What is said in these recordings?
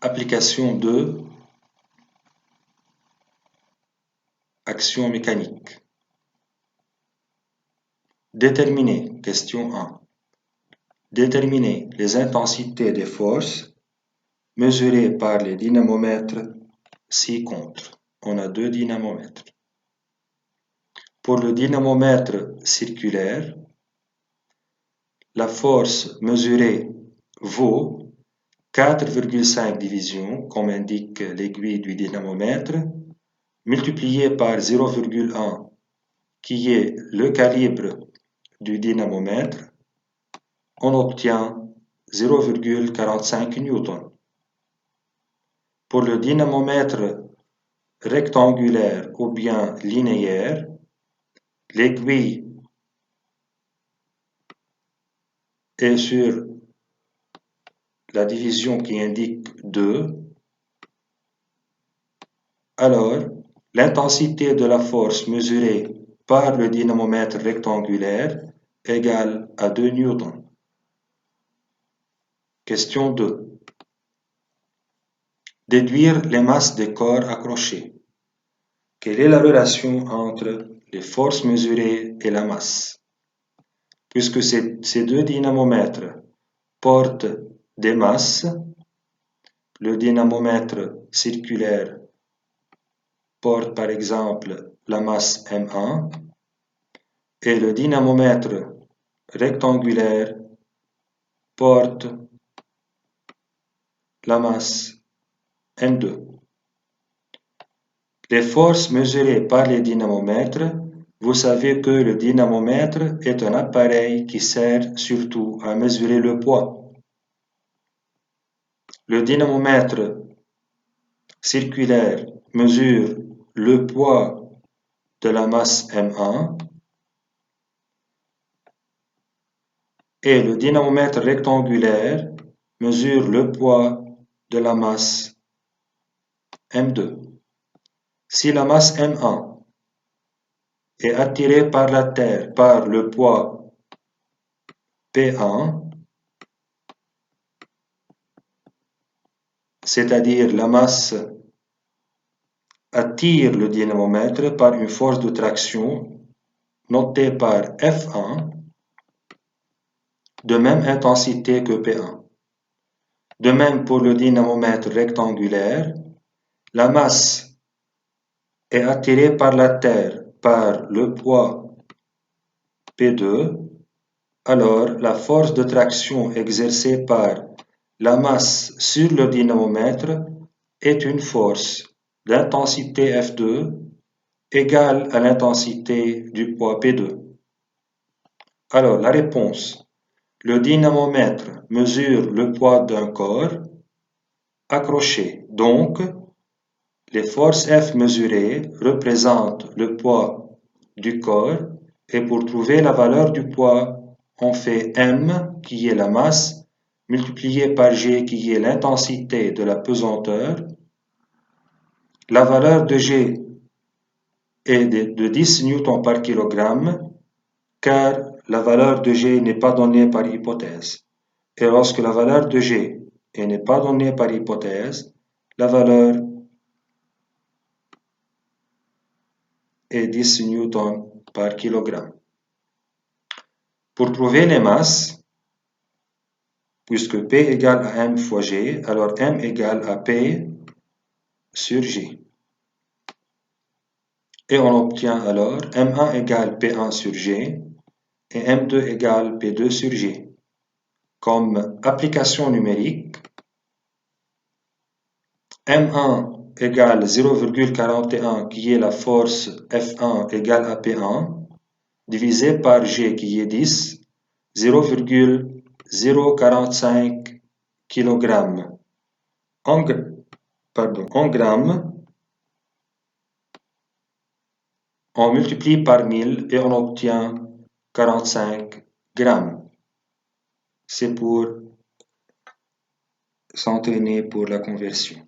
Application 2, action mécanique. Déterminer, question 1. Déterminer les intensités des forces mesurées par les dynamomètres ci-contre. On a deux dynamomètres. Pour le dynamomètre circulaire, la force mesurée vaut 4,5 divisions, comme indique l'aiguille du dynamomètre, multiplié par 0,1, qui est le calibre du dynamomètre, on obtient 0,45 newtons. Pour le dynamomètre rectangulaire ou bien linéaire, l'aiguille est sur la division qui indique 2. Alors, l'intensité de la force mesurée par le dynamomètre rectangulaire égale à 2 newtons. Question 2. Déduire les masses des corps accrochés. Quelle est la relation entre les forces mesurées et la masse? Puisque ces deux dynamomètres portent des masses, le dynamomètre circulaire porte par exemple la masse M1 et le dynamomètre rectangulaire porte la masse M2. Les forces mesurées par les dynamomètres, vous savez que le dynamomètre est un appareil qui sert surtout à mesurer le poids. Le dynamomètre circulaire mesure le poids de la masse M1 et le dynamomètre rectangulaire mesure le poids de la masse M2. Si la masse M1 est attirée par la Terre par le poids P1, c'est-à-dire la masse attire le dynamomètre par une force de traction notée par F1 de même intensité que P1. De même pour le dynamomètre rectangulaire, la masse est attirée par la Terre par le poids P2, alors la force de traction exercée par la masse sur le dynamomètre est une force d'intensité F2 égale à l'intensité du poids P2. Alors la réponse, le dynamomètre mesure le poids d'un corps accroché, donc les forces F mesurées représentent le poids du corps et pour trouver la valeur du poids, on fait M qui est la masse multiplié par G qui est l'intensité de la pesanteur. La valeur de G est de 10 newtons par kilogramme car la valeur de G n'est pas donnée par hypothèse. Et lorsque la valeur de G n'est pas donnée par hypothèse, la valeur est 10 newtons par kilogramme. Pour trouver les masses, puisque P égale à M fois G, alors M égale à P sur G. Et on obtient alors M1 égale P1 sur G et M2 égale P2 sur G. Comme application numérique, M1 égale 0,41 qui est la force F1 égale à P1 divisé par G qui est 10, 0,045 kg en grammes. On multiplie par 1000 et on obtient 45 grammes. C'est pour s'entraîner pour la conversion.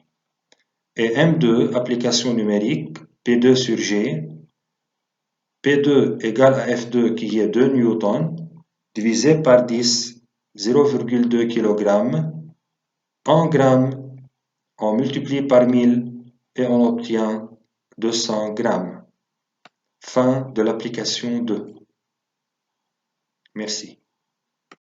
Et M2, application numérique, P2 sur G, P2 égale à F2 qui est 2 newtons, divisé par 10, 0,2 kg, en grammes, On multiplie par 1000 et on obtient 200 grammes. Fin de l'application 2. Merci.